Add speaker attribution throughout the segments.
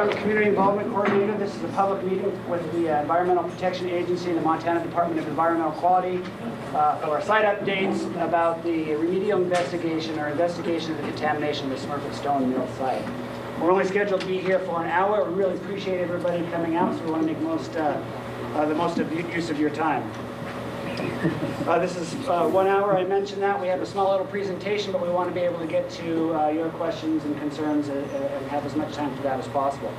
Speaker 1: I'm the Community Involvement Coordinator. This is a public meeting with the Environmental Protection Agency and the Montana Department of Environmental Quality for our site updates about the remedial investigation or investigation of the contamination of the Smurfit Stone Mill site. We're only scheduled to be here for an hour. We really appreciate everybody coming out, so we want to make the most use of your time. This is 1 hour. I mentioned that. We have a small little presentation, but we want to be able to get to your questions and concerns and have as much time for that as possible.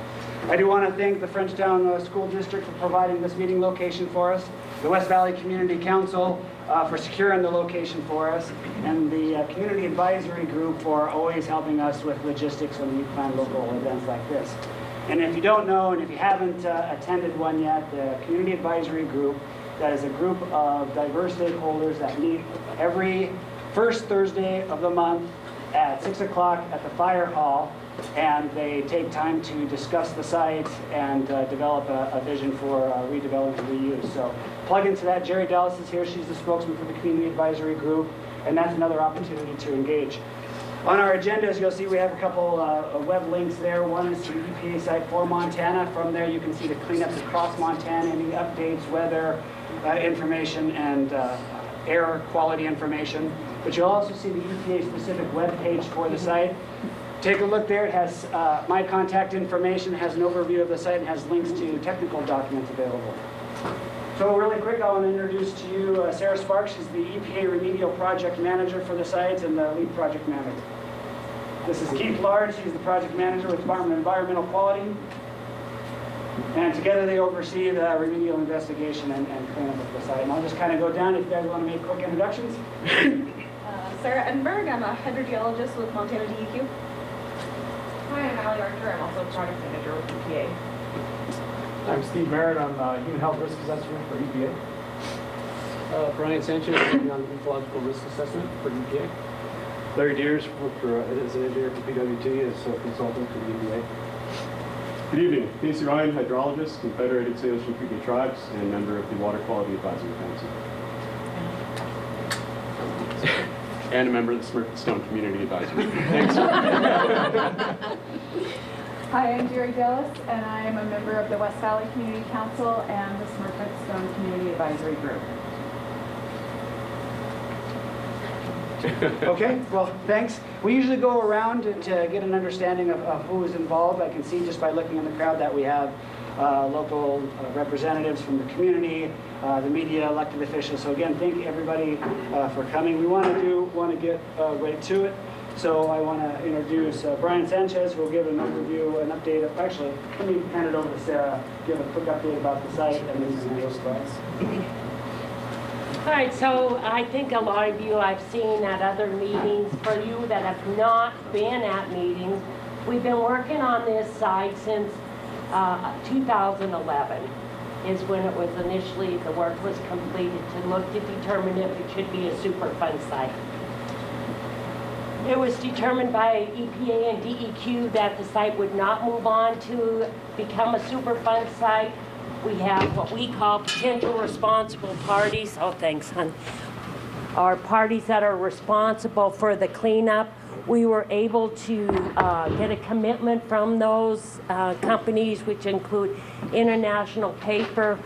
Speaker 1: I do want to thank the Frenchtown School District for providing this meeting location for us, the West Valley Community Council for securing the location for us, and the Community Advisory Group for always helping us with logistics when we plan local events like this. And if you don't know, and if you haven't attended one yet, the Community Advisory Group, that is a group of diverse stakeholders that meet every first Thursday of the month at 6 o'clock at the fire hall, and they take time to discuss the site and develop a vision for redevelopment and reuse. So plug into that. Jerry Dallas is here. She's the spokesman for the Community Advisory Group, and that's another opportunity to engage. On our agenda, as you'll see, we have a couple of web links there. One is to the EPA site for Montana. From there, you can see the cleanups across Montana, any updates, weather information, and air quality information. But you'll also see the EPA-specific web page for the site. Take a look there. It has my contact information, it has an overview of the site, and has links to technical documents available. So really quick, I want to introduce to you Sarah Sparks. She's the EPA Remedial Project Manager for the site and the lead project manager. This is Keith Lard. He's the project manager with the Department of Environmental Quality. And together they oversee the remedial investigation and cleanup of the site. And I'll just kind of go down if you guys want to make quick introductions.
Speaker 2: Sarah Edinburgh. I'm a hydrogeologist with Montana DEQ.
Speaker 3: Hi, I'm Allie Archer. I'm also a project manager with EPA.
Speaker 4: I'm Steve Merritt. I'm Human Health Risk Assessment for EPA.
Speaker 5: Brian Sanchez, working on ecological risk assessment for EPA.
Speaker 4: Larry Deers, work for, as an engineer for PWT, as a consultant for the EPA.
Speaker 6: Good evening. Casey Ryan, hydrologist, Confederated Salish and Kootenai Tribes, and member of the Water Quality Advisory Council. And a member of the Smurfit Stone Community Advisory. Thanks.
Speaker 7: Hi, I'm Jerry Dallas, and I am a member of the West Valley Community Council and the Smurfit Stone Community Advisory Group.
Speaker 1: Okay, well, thanks. We usually go around to get an understanding of who is involved. I can see just by looking in the crowd that we have local representatives from the community, the media, elected officials. So again, thank everybody for coming. We want to get right to it. So I want to introduce Brian Sanchez, who will give an overview, an update of, actually, let me hand it over to Sarah, give a quick update about the site and then handle slides.
Speaker 8: All right, so I think a lot of you I've seen at other meetings. For you that have not been at meetings, we've been working on this site since 2011 is when it was initially, the work was completed to look to determine if it should be a Superfund site. It was determined by EPA and DEQ that the site would not move on to become a Superfund site. We have what we call potential responsible parties. Oh, thanks, hon. Are parties that are responsible for the cleanup. We were able to get a commitment from those companies, which include International Paper,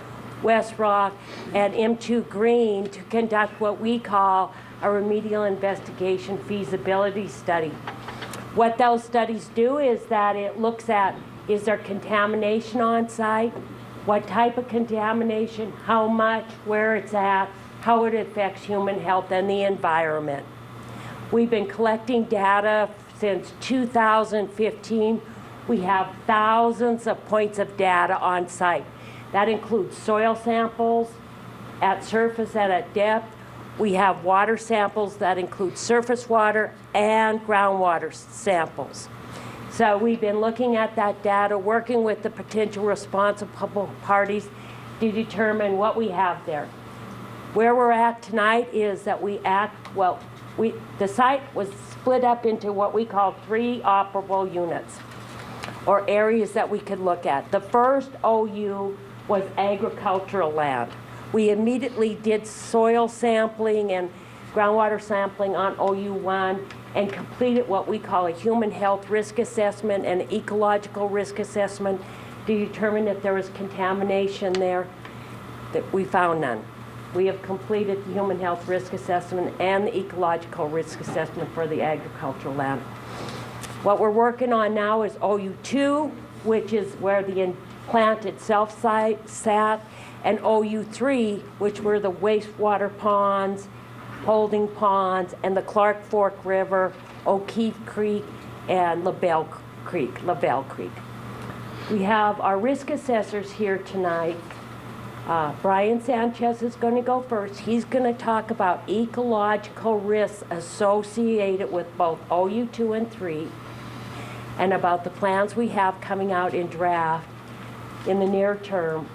Speaker 8: West Rock, and M2 Green, to conduct what we call a remedial investigation feasibility study. What those studies do is that it looks at, is there contamination on site? What type of contamination, how much, where it's at, how it affects human health and the environment. We've been collecting data since 2015. We have thousands of points of data on site. That includes soil samples at surface and at depth. We have water samples that include surface water and groundwater samples. So we've been looking at that data, working with the potential responsible parties to determine what we have there. Where we're at tonight is that the site was split up into what we call 3 operable units, or areas that we could look at. The first OU was agricultural land. We immediately did soil sampling and groundwater sampling on OU1 and completed what we call a human health risk assessment and ecological risk assessment to determine if there was contamination there. That we found none. We have completed the human health risk assessment and the ecological risk assessment for the agricultural land. What we're working on now is OU2, which is where the plant itself sat, and OU3, which were the wastewater ponds, holding ponds, and the Clark Fork River, O'Keefe Creek, and Lavelle Creek. We have our risk assessors here tonight. Brian Sanchez is going to go first. He's going to talk about ecological risks associated with both OU2 and 3, and about the plans we have coming out in draft in the near term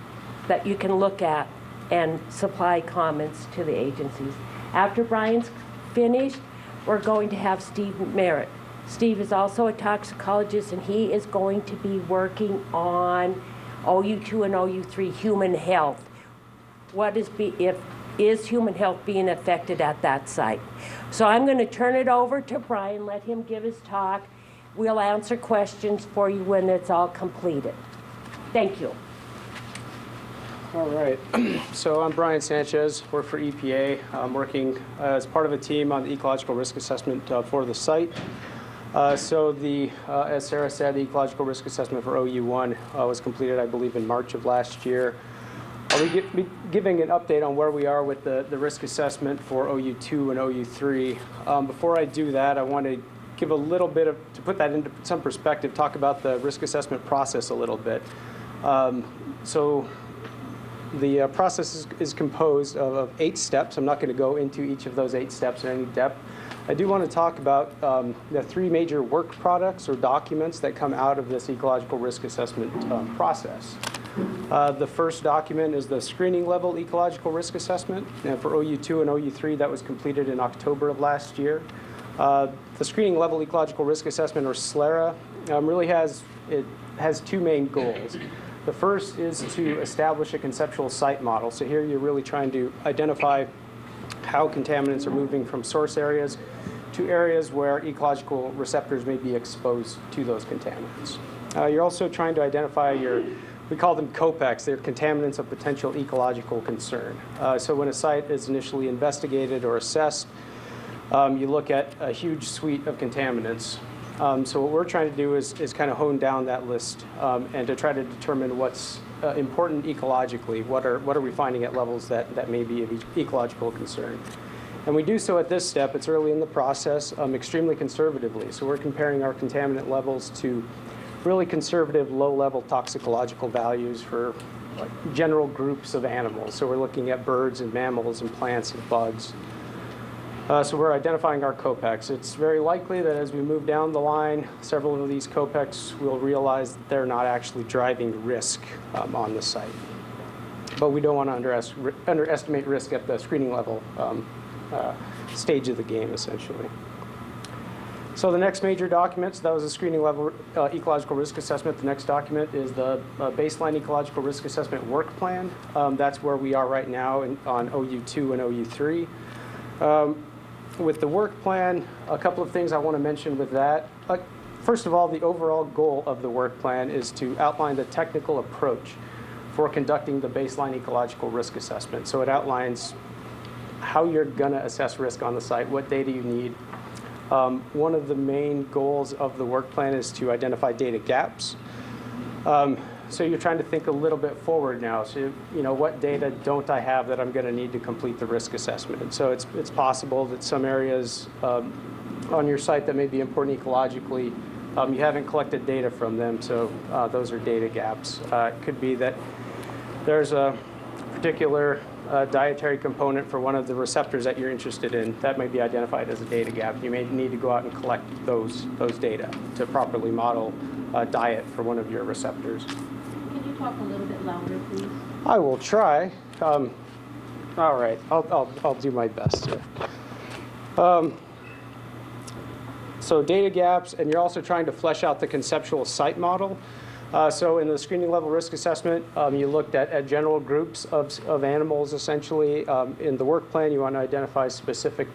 Speaker 8: that you can look at and supply comments to the agencies. After Brian's finished, we're going to have Steve Merritt. Steve is also a toxicologist, and he is going to be working on OU2 and OU3 human health. Is human health being affected at that site? So I'm going to turn it over to Brian, let him give his talk. We'll answer questions for you when it's all completed. Thank you.
Speaker 5: All right. So I'm Brian Sanchez, work for EPA. I'm working as part of a team on the ecological risk assessment for the site. As Sarah said, the ecological risk assessment for OU1 was completed, I believe, in March of last year. I'll be giving an update on where we are with the risk assessment for OU2 and OU3. Before I do that, I want to give a little bit to put that into some perspective, talk about the risk assessment process a little bit. So the process is composed of 8 steps. I'm not going to go into each of those 8 steps in any depth. I do want to talk about the 3 major work products or documents that come out of this ecological risk assessment process. The first document is the screening level ecological risk assessment. And for OU2 and OU3, that was completed in October of last year. The screening level ecological risk assessment, or SLERA, really has 2 main goals. The first is to establish a conceptual site model. So here you're really trying to identify how contaminants are moving from source areas to areas where ecological receptors may be exposed to those contaminants. You're also trying to identify we call them COPEX, they're contaminants of potential ecological concern. So when a site is initially investigated or assessed, you look at a huge suite of contaminants. So what we're trying to do is kind of hone down that list and to try to determine what's important ecologically. What are we finding at levels that may be of ecological concern? And we do so at this step. It's early in the process, extremely conservatively. So we're comparing our contaminant levels to really conservative low-level toxicological values for general groups of animals. So we're looking at birds and mammals and plants and bugs. So we're identifying our COPEX. It's very likely that as we move down the line, several of these COPEX will realize that they're not actually driving risk on the site. But we don't want to underestimate risk at the screening level stage of the game, essentially. So the next major document, so that was a screening level ecological risk assessment. The next document is the baseline ecological risk assessment work plan. That's where we are right now on OU2 and OU3. With the work plan, a couple of things I want to mention with that. First of all, the overall goal of the work plan is to outline the technical approach for conducting the baseline ecological risk assessment. So it outlines how you're going to assess risk on the site, what data you need. One of the main goals of the work plan is to identify data gaps. So you're trying to think a little bit forward now. So, what data don't I have that I'm going to need to complete the risk assessment? And so it's possible that some areas on your site that may be important ecologically, you haven't collected data from them, so those are data gaps. It could be that there's a particular dietary component for one of the receptors that you're interested in that may be identified as a data gap. You may need to go out and collect those data to properly model diet for one of your receptors.
Speaker 9: Can you talk a little bit louder, please?
Speaker 5: I will try. All right, I'll do my best here. So data gaps, and you're also trying to flesh out the conceptual site model. So in the screening level risk assessment, you looked at general groups of animals, essentially. In the work plan, you want to identify specific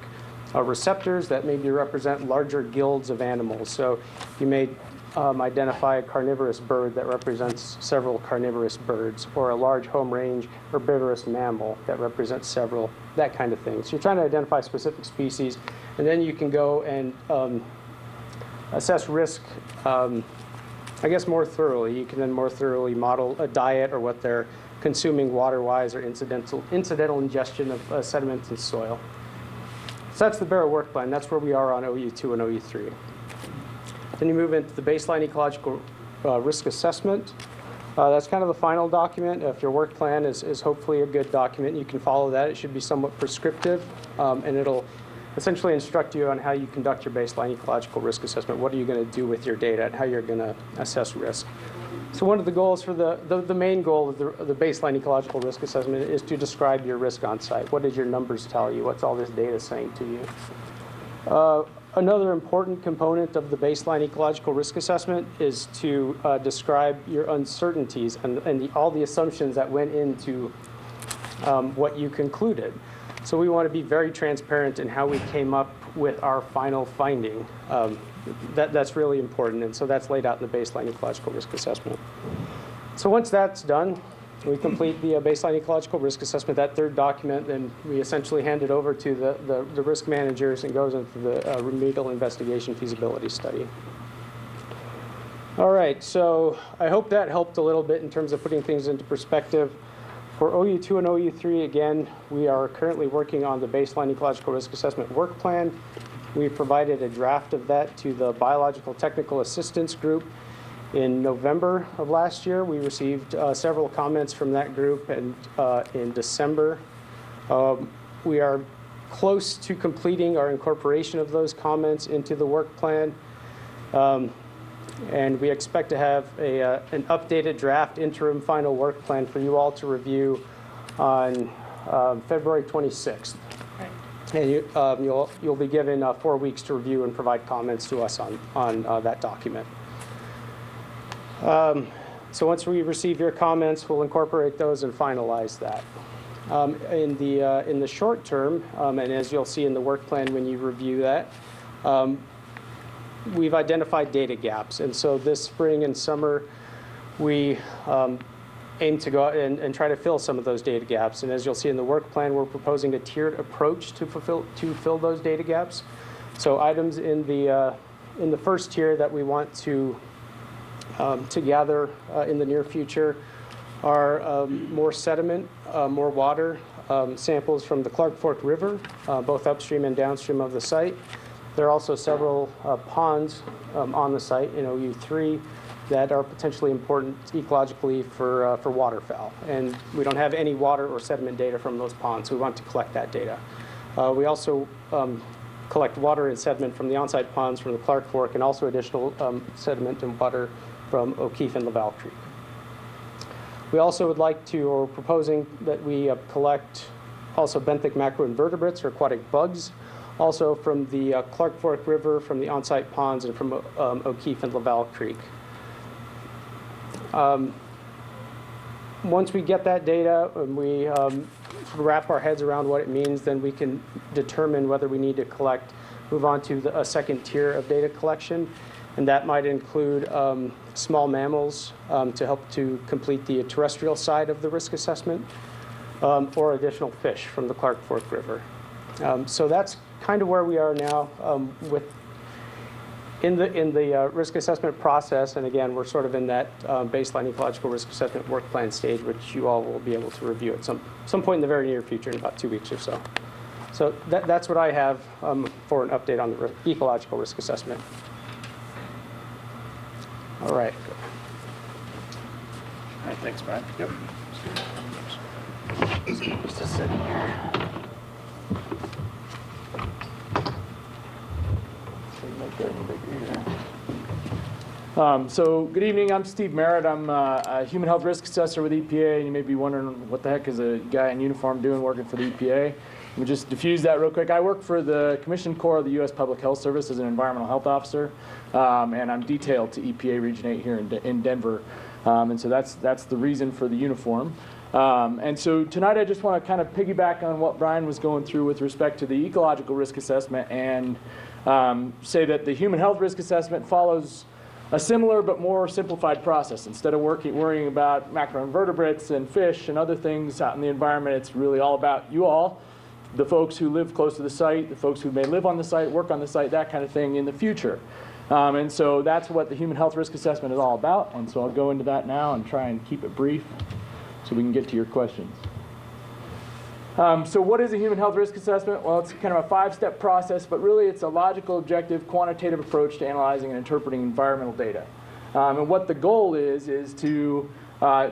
Speaker 5: receptors that maybe represent larger guilds of animals. So you may identify a carnivorous bird that represents several carnivorous birds, or a large home range herbivorous mammal that represents several, that kind of thing. So you're trying to identify specific species, and then you can go and assess risk, I guess, more thoroughly. You can then more thoroughly model a diet or what they're consuming water-wise, or incidental ingestion of sediments and soil. So that's the Barrow work plan. That's where we are on OU2 and OU3. Then you move into the baseline ecological risk assessment. That's kind of the final document. If your work plan is hopefully a good document, you can follow that. It should be somewhat prescriptive, and it'll essentially instruct you on how you conduct your baseline ecological risk assessment. What are you going to do with your data, and how you're going to assess risk. So one of the goals for the main goal of the baseline ecological risk assessment is to describe your risk on site. What did your numbers tell you? What's all this data saying to you? Another important component of the baseline ecological risk assessment is to describe your uncertainties and all the assumptions that went into what you concluded. So we want to be very transparent in how we came up with our final finding. That's really important, and so that's laid out in the baseline ecological risk assessment. So once that's done, we complete the baseline ecological risk assessment, that third document, then we essentially hand it over to the risk managers and goes into the remedial investigation feasibility study. All right, so I hope that helped a little bit in terms of putting things into perspective. For OU2 and OU3, again, we are currently working on the baseline ecological risk assessment work plan. We provided a draft of that to the Biological Technical Assistance Group in November of last year. We received several comments from that group, and in December. We are close to completing our incorporation of those comments into the work plan. And we expect to have an updated draft interim final work plan for you all to review on February 26th. And you'll be given 4 weeks to review and provide comments to us on that document. So once we receive your comments, we'll incorporate those and finalize that. In the short term, and as you'll see in the work plan when you review that, we've identified data gaps. And so this spring and summer, we aim to go out and try to fill some of those data gaps. And as you'll see in the work plan, we're proposing a tiered approach to fill those data gaps. So items in the first tier that we want to gather in the near future are more sediment, more water, samples from the Clark Fork River, both upstream and downstream of the site. There are also several ponds on the site in OU3 that are potentially important ecologically for waterfowl. And we don't have any water or sediment data from those ponds, so we want to collect that data. We also collect water and sediment from the on-site ponds from the Clark Fork, and also additional sediment and water from O'Keefe and Laval Creek. We also would like to, or proposing that we collect also benthic macroinvertebrates or aquatic bugs, also from the Clark Fork River, from the on-site ponds, and from O'Keefe and Laval Creek. Once we get that data and we wrap our heads around what it means, then we can determine whether we need to move on to a second tier of data collection. And that might include small mammals to help to complete the terrestrial side of the risk assessment, or additional fish from the Clark Fork River. So that's kind of where we are now in the risk assessment process. And again, we're sort of in that baseline ecological risk assessment work plan stage, which you all will be able to review at some point in the very near future, in about 2 weeks or so. So that's what I have for an update on the ecological risk assessment. All right.
Speaker 10: All right, thanks, Brian. Yep.
Speaker 5: Just a second here.
Speaker 10: So good evening, I'm Steve Merritt. I'm a human health risk assessor with EPA, and you may be wondering what the heck is a guy in uniform doing working for the EPA. Let me just diffuse that real quick. I work for the Commissioned Corps of the U.S. Public Health Service as an environmental health officer, and I'm detailed to EPA Region 8 here in Denver. And so that's the reason for the uniform. And so tonight I just want to kind of piggyback on what Brian was going through with respect to the ecological risk assessment and say that the human health risk assessment follows a similar but more simplified process. Instead of worrying about macroinvertebrates and fish and other things out in the environment, it's really all about you all, the folks who live close to the site, the folks who may live on the site, work on the site, that kind of thing in the future. And so that's what the human health risk assessment is all about. And so I'll go into that now and try and keep it brief so we can get to your questions. So what is a human health risk assessment? Well, it's kind of a 5-step process, but really it's a logical, objective, quantitative approach to analyzing and interpreting environmental data. And what the goal is to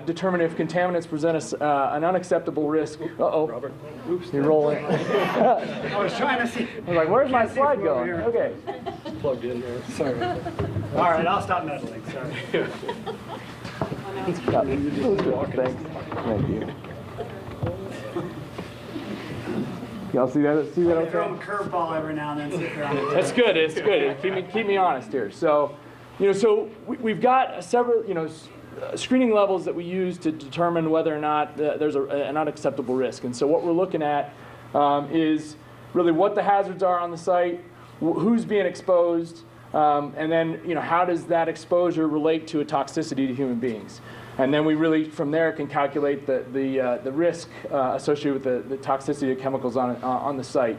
Speaker 10: determine if contaminants present an unacceptable risk. Uh-oh.
Speaker 6: Robert.
Speaker 10: Oops, you're rolling.
Speaker 1: I was trying to see.
Speaker 10: I was like, where's my
Speaker 1: Can't see
Speaker 10: slide
Speaker 1: from over
Speaker 10: going?
Speaker 1: here.
Speaker 10: Okay.
Speaker 6: Plugged in there.
Speaker 1: Sorry. All right, I'll stop meddling. Sorry.
Speaker 10: Thanks. Thank you. Y'all see that? See that?
Speaker 1: I
Speaker 10: Okay?
Speaker 1: throw them a curveball every now and then. See if they're on the
Speaker 10: That's good. It's good. Keep me honest here. So, so we've got several, screening levels that we use to determine whether or not there's an unacceptable risk. And so what we're looking at is really what the hazards are on the site, who's being exposed, and then how does that exposure relate to a toxicity to human beings. And then we really, from there, can calculate the risk associated with the toxicity of chemicals on the site.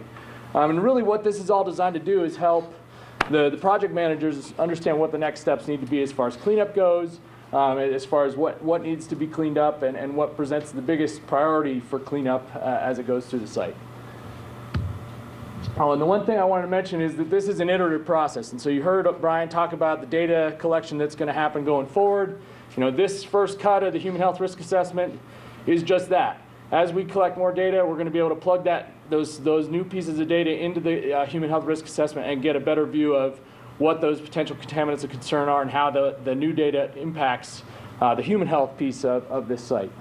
Speaker 10: And really what this is all designed to do is help the project managers understand what the next steps need to be as far as cleanup goes, as far as what needs to be cleaned up and what presents the biggest priority for cleanup as it goes through the site. And the one thing I wanted to mention is that this is an iterative process. And so you heard Brian talk about the data collection that's going to happen going forward. This first cut of the human health risk assessment is just that. As we collect more data, we're going to be able to plug those new pieces of data into the human health risk assessment and get a better view of what those potential contaminants of concern are and how the new data impacts the human health piece of this site.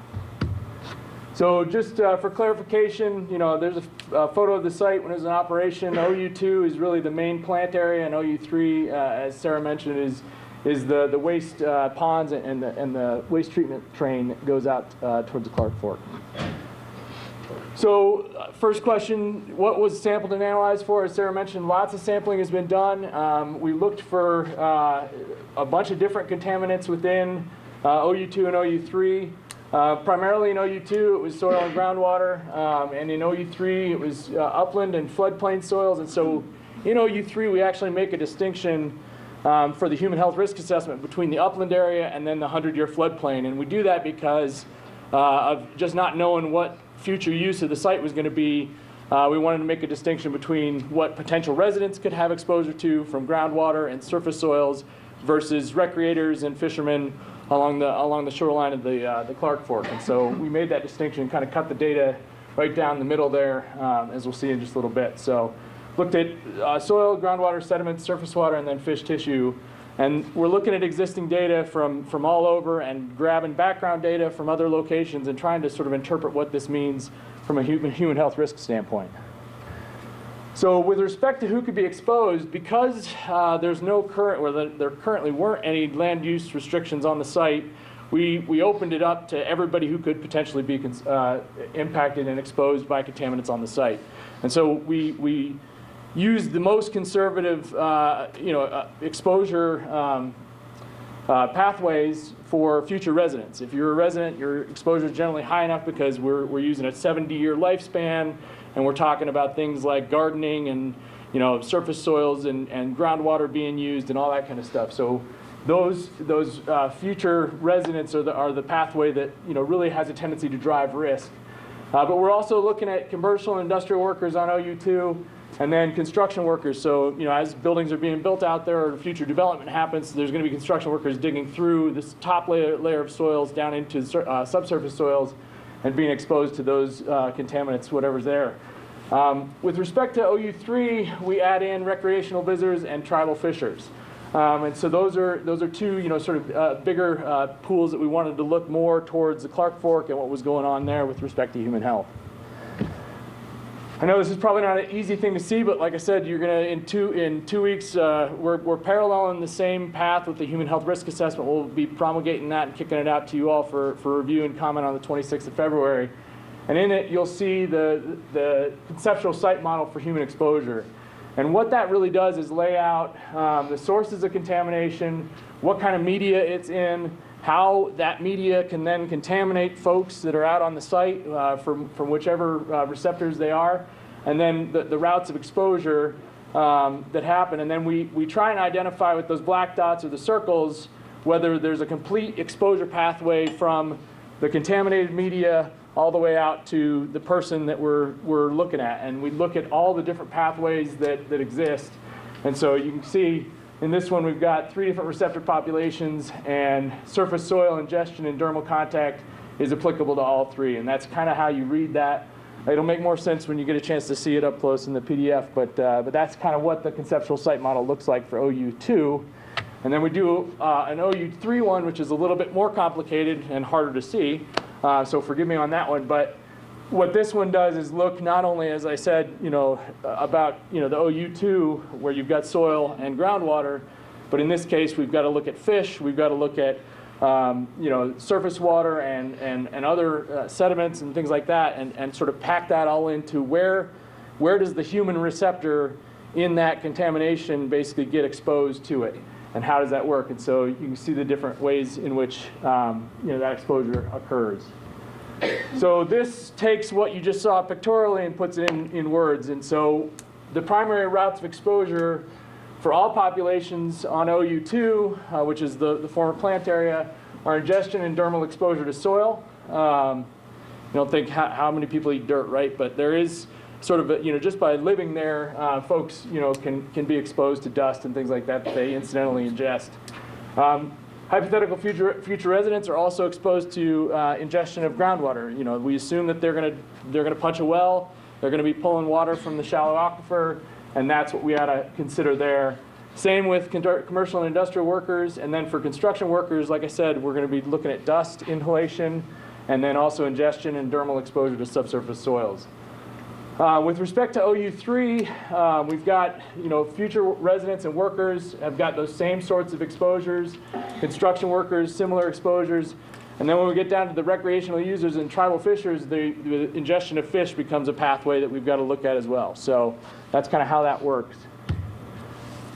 Speaker 10: So just for clarification, there's a photo of the site when it was in operation. OU2 is really the main plant area, and OU3, as Sarah mentioned, is the waste ponds and the waste treatment train that goes out towards the Clark Fork. So first question, what was sampled and analyzed for? As Sarah mentioned, lots of sampling has been done. We looked for a bunch of different contaminants within OU2 and OU3. Primarily in OU2, it was soil and groundwater, and in OU3, it was upland and floodplain soils. And so in OU3, we actually make a distinction for the human health risk assessment between the upland area and then the 100-year floodplain. And we do that because of just not knowing what future use of the site was going to be. We wanted to make a distinction between what potential residents could have exposure to from groundwater and surface soils versus recreators and fishermen along the shoreline of the Clark Fork. And so we made that distinction and kind of cut the data right down the middle there, as we'll see in just a little bit. So looked at soil, groundwater, sediment, surface water, and then fish tissue. And we're looking at existing data from all over and grabbing background data from other locations and trying to sort of interpret what this means from a human health risk standpoint. So with respect to who could be exposed, because there's no there currently weren't any land use restrictions on the site, we opened it up to everybody who could potentially be impacted and exposed by contaminants on the site. And so we used the most conservative exposure pathways for future residents. If you're a resident, your exposure is generally high enough because we're using a 70-year lifespan, and we're talking about things like gardening and surface soils and groundwater being used and all that kind of stuff. So those future residents are the pathway that really has a tendency to drive risk. But we're also looking at commercial and industrial workers on OU2, and then construction workers. So as buildings are being built out there or future development happens, there's going to be construction workers digging through this top layer of soils down into subsurface soils and being exposed to those contaminants, whatever's there. With respect to OU3, we add in recreational visitors and tribal fishers. And so those are two sort of bigger pools that we wanted to look more towards the Clark Fork and what was going on there with respect to human health. I know this is probably not an easy thing to see, but like I said, you're going to, in two weeks, we're paralleling the same path with the human health risk assessment. We'll be promulgating that and kicking it out to you all for review and comment on the 26th of February. And in it, you'll see the conceptual site model for human exposure. And what that really does is lay out the sources of contamination, what kind of media it's in, how that media can then contaminate folks that are out on the site from whichever receptors they are, and then the routes of exposure that happen. And then we try and identify with those black dots or the circles whether there's a complete exposure pathway from the contaminated media all the way out to the person that we're looking at. And we look at all the different pathways that exist. And so you can see in this one, we've got 3 different receptor populations, and surface soil ingestion and dermal contact is applicable to all 3. And that's kind of how you read that. It'll make more sense when you get a chance to see it up close in the PDF, but that's kind of what the conceptual site model looks like for OU2. And then we do an OU3 one, which is a little bit more complicated and harder to see. So forgive me on that one. But what this one does is look not only, as I said, about the OU2 where you've got soil and groundwater, but in this case we've got to look at fish, we've got to look at surface water and other sediments and things like that, and sort of pack that all into where does the human receptor in that contamination basically get exposed to it, and how does that work? And so you can see the different ways in which that exposure occurs. So this takes what you just saw pictorially and puts it in words. And so the primary routes of exposure for all populations on OU2, which is the former plant area, are ingestion and dermal exposure to soil. You don't think how many people eat dirt, right? But there is sort of, just by living there, folks, can be exposed to dust and things like that they incidentally ingest. Hypothetical future residents are also exposed to ingestion of groundwater. We assume that they're going to punch a well, they're going to be pulling water from the shallow aquifer, and that's what we ought to consider there. Same with commercial and industrial workers, and then for construction workers, like I said, we're going to be looking at dust inhalation, and then also ingestion and dermal exposure to subsurface soils. With respect to OU3, we've got future residents and workers have got those same sorts of exposures. Construction workers, similar exposures. And then when we get down to the recreational users and tribal fishers, the ingestion of fish becomes a pathway that we've got to look at as well. So that's kind of how that works.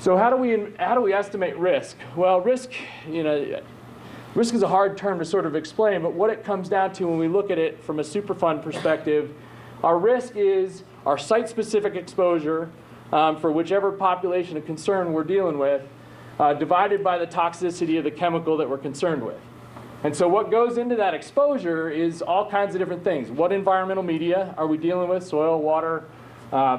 Speaker 10: So how do we estimate risk? Well, risk is a hard term to sort of explain, but what it comes down to when we look at it from a Superfund perspective, our risk is our site-specific exposure for whichever population of concern we're dealing with, divided by the toxicity of the chemical that we're concerned with. And so what goes into that exposure is all kinds of different things. What environmental media are we dealing with? Soil, water,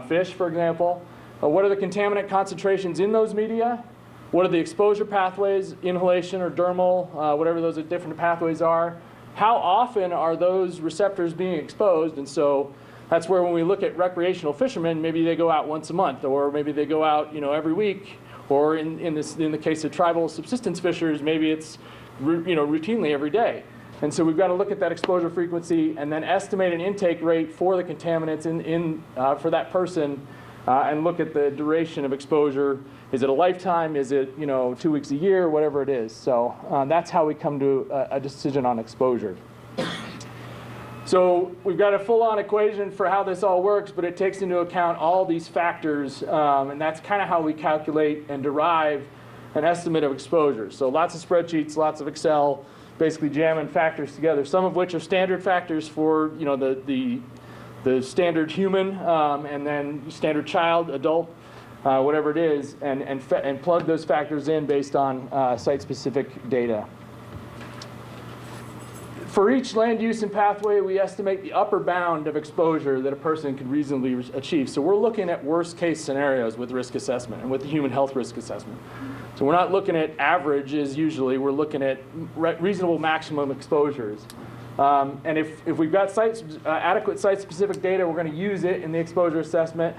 Speaker 10: fish, for example. What are the contaminant concentrations in those media? What are the exposure pathways, inhalation or dermal, whatever those different pathways are? How often are those receptors being exposed? And so that's where when we look at recreational fishermen, maybe they go out once a month, or maybe they go out every week, or in the case of tribal subsistence fishers, maybe it's routinely every day. And so we've got to look at that exposure frequency and then estimate an intake rate for the contaminants for that person, and look at the duration of exposure. Is it a lifetime? Is it 2 weeks a year? Whatever it is. So that's how we come to a decision on exposure. So we've got a full-on equation for how this all works, but it takes into account all these factors, and that's kind of how we calculate and derive an estimate of exposure. So lots of spreadsheets, lots of Excel, basically jamming factors together, some of which are standard factors for the standard human, and then standard child, adult, whatever it is, and plug those factors in based on site-specific data. For each land use and pathway, we estimate the upper bound of exposure that a person can reasonably achieve. So we're looking at worst case scenarios with risk assessment and with the human health risk assessment. So we're not looking at averages usually, we're looking at reasonable maximum exposures. And if we've got adequate site-specific data, we're going to use it in the exposure assessment.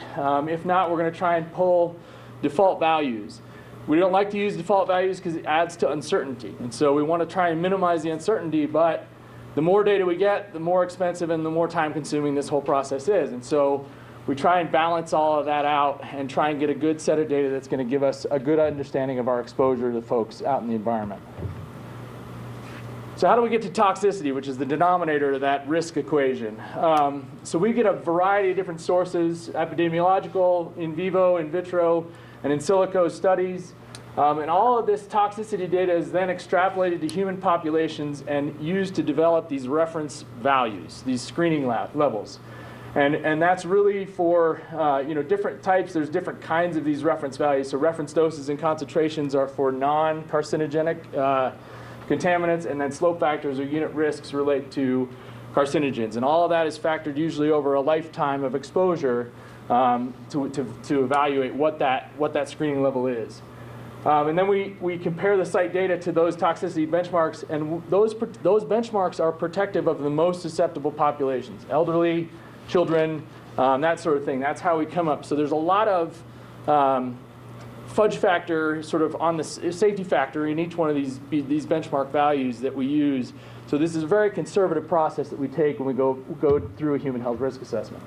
Speaker 10: If not, we're going to try and pull default values. We don't like to use default values because it adds to uncertainty. And so we want to try and minimize the uncertainty, but the more data we get, the more expensive and the more time-consuming this whole process is. And so we try and balance all of that out and try and get a good set of data that's going to give us a good understanding of our exposure to folks out in the environment. So how do we get to toxicity, which is the denominator of that risk equation? So we get a variety of different sources, epidemiological, in vivo, in vitro, and in silico studies. And all of this toxicity data is then extrapolated to human populations and used to develop these reference values, these screening levels. And that's really for different types. There's different kinds of these reference values. So reference doses and concentrations are for non-carcinogenic contaminants, and then slope factors or unit risks relate to carcinogens. And all of that is factored usually over a lifetime of exposure to evaluate what that screening level is. And then we compare the site data to those toxicity benchmarks, and those benchmarks are protective of the most susceptible populations, elderly, children, that sort of thing. That's how we come up. So there's a lot of fudge factor sort of on the safety factor in each one of these benchmark values that we use. So this is a very conservative process that we take when we go through a human health risk assessment.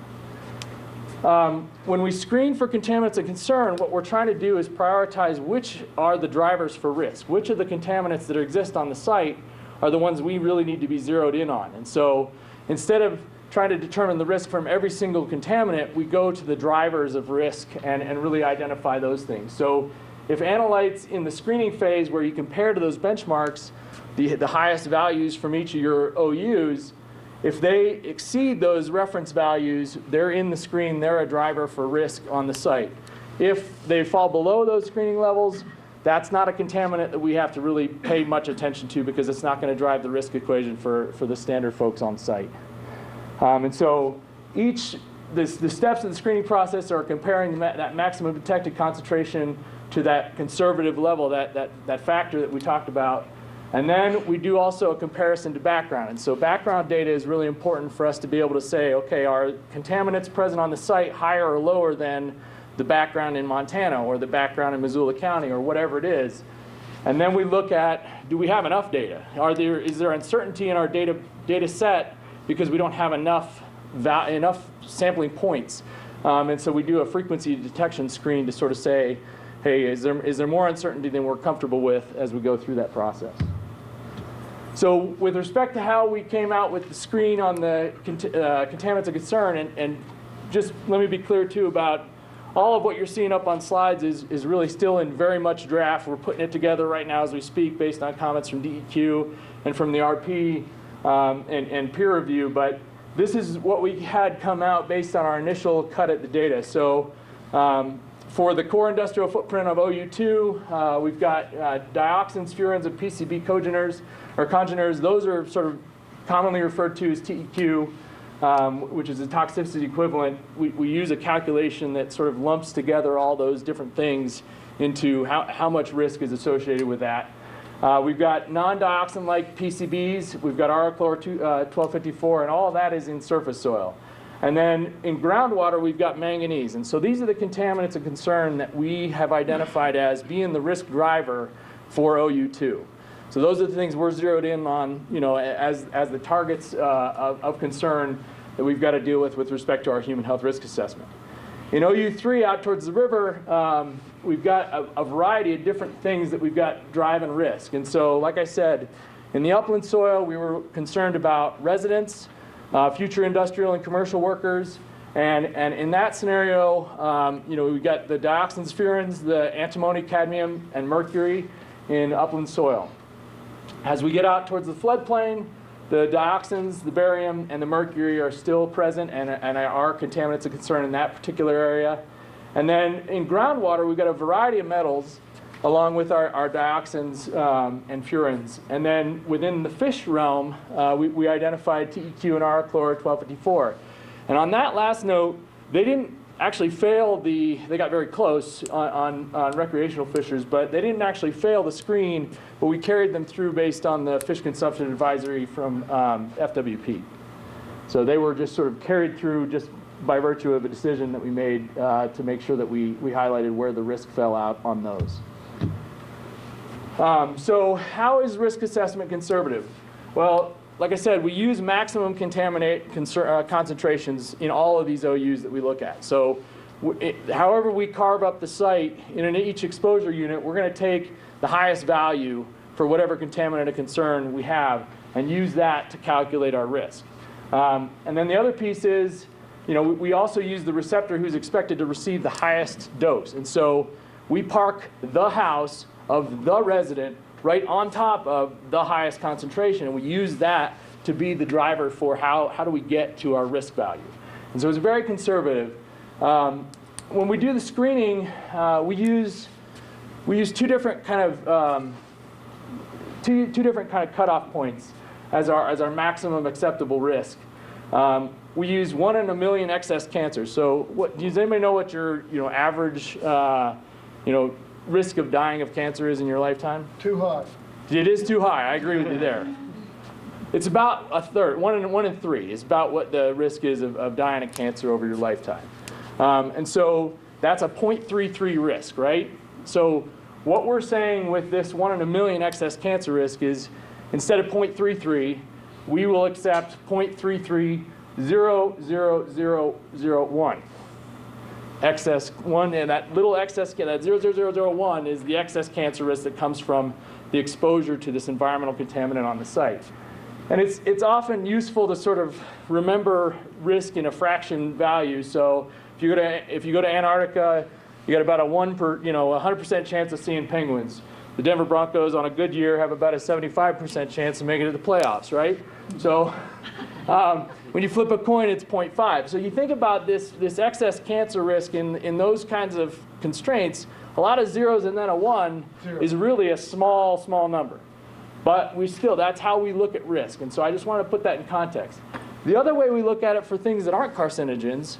Speaker 10: When we screen for contaminants of concern, what we're trying to do is prioritize which are the drivers for risk. Which of the contaminants that exist on the site are the ones we really need to be zeroed in on. And so instead of trying to determine the risk from every single contaminant, we go to the drivers of risk and really identify those things. So if analytes in the screening phase where you compare to those benchmarks, the highest values from each of your OUs, if they exceed those reference values, they're in the screen, they're a driver for risk on the site. If they fall below those screening levels, that's not a contaminant that we have to really pay much attention to because it's not going to drive the risk equation for the standard folks on site. And so the steps of the screening process are comparing that maximum detected concentration to that conservative level, that factor that we talked about. And then we do also a comparison to background. And so background data is really important for us to be able to say, okay, are contaminants present on the site higher or lower than the background in Montana or the background in Missoula County or whatever it is? And then we look at, do we have enough data? Is there uncertainty in our data set because we don't have enough sampling points? And so we do a frequency detection screen to sort of say, hey, is there more uncertainty than we're comfortable with as we go through that process? So with respect to how we came out with the screen on the contaminants of concern, and just let me be clear too about all of what you're seeing up on slides is really still in very much draft. We're putting it together right now as we speak based on comments from DEQ and from the RP and peer review, but this is what we had come out based on our initial cut at the data. So for the core industrial footprint of OU2, we've got dioxins, furans, and PCB congeners. Those are sort of commonly referred to as TEQ, which is a toxicity equivalent. We use a calculation that sort of lumps together all those different things into how much risk is associated with that. We've got non-dioxin-like PCBs. We've got Arachlor 1254, and all of that is in surface soil. And then in groundwater, we've got manganese. And so these are the contaminants of concern that we have identified as being the risk driver for OU2. So those are the things we're zeroed in on, as the targets of concern that we've got to deal with respect to our human health risk assessment. In OU3, out towards the river, we've got a variety of different things that we've got driving risk. And so, like I said, in the upland soil, we were concerned about residents, future industrial and commercial workers, and in that scenario, we've got the dioxins, furans, the antimony, cadmium, and mercury in upland soil. As we get out towards the floodplain, the dioxins, the barium, and the mercury are still present and are contaminants of concern in that particular area. And then in groundwater, we've got a variety of metals along with our dioxins and furans. And then within the fish realm, we identified TEQ and Arachlor 1254. And on that last note, they didn't actually fail they got very close on recreational fishers, but they didn't actually fail the screen, but we carried them through based on the fish consumption advisory from FWP. So they were just sort of carried through just by virtue of a decision that we made to make sure that we highlighted where the risk fell out on those. So how is risk assessment conservative? Well, like I said, we use maximum contaminate concentrations in all of these OUs that we look at. So however we carve up the site in each exposure unit, we're going to take the highest value for whatever contaminant of concern we have and use that to calculate our risk. And then the other piece is, we also use the receptor who's expected to receive the highest dose. And so we park the house of the resident right on top of the highest concentration, and we use that to be the driver for how do we get to our risk value. And so it's very conservative. When we do the screening, we use two different kind of cutoff points as our maximum acceptable risk. We use 1 in a million excess cancers. So does anybody know what your average risk of dying of cancer is in your lifetime?
Speaker 11: Too high.
Speaker 10: It is too high. I agree with you there. It's about a third. 1 in 3 is about what the risk is of dying of cancer over your lifetime. And so that's a 0.33 risk, right? So what we're saying with this 1 in a million excess cancer risk is instead of 0.33, we will accept 0.330001. Excess 1, and that little excess, that 0.0001 is the excess cancer risk that comes from the exposure to this environmental contaminant on the site. And it's often useful to sort of remember risk in a fraction value. So if you go to Antarctica, you got about a 100% chance of seeing penguins. The Denver Broncos on a good year have about a 75% chance of making it to the playoffs, right? So when you flip a coin, it's 0.5. So you think about this excess cancer risk in those kinds of constraints, a lot of zeros and then a 1 is really a small number. But that's how we look at risk. And so I just want to put that in context. The other way we look at it for things that aren't carcinogens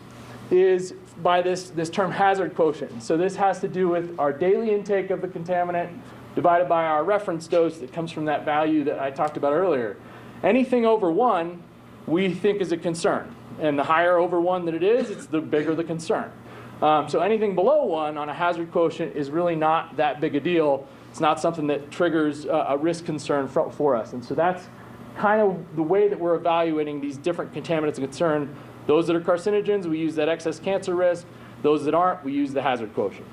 Speaker 10: is by this term hazard quotient. So this has to do with our daily intake of the contaminant divided by our reference dose that comes from that value that I talked about earlier. Anything over 1 we think is a concern. And the higher over 1 that it is, it's the bigger the concern. So anything below 1 on a hazard quotient is really not that big a deal. It's not something that triggers a risk concern for us. And so that's kind of the way that we're evaluating these different contaminants of concern. Those that are carcinogens, we use that excess cancer risk. Those that aren't, we use the hazard quotient.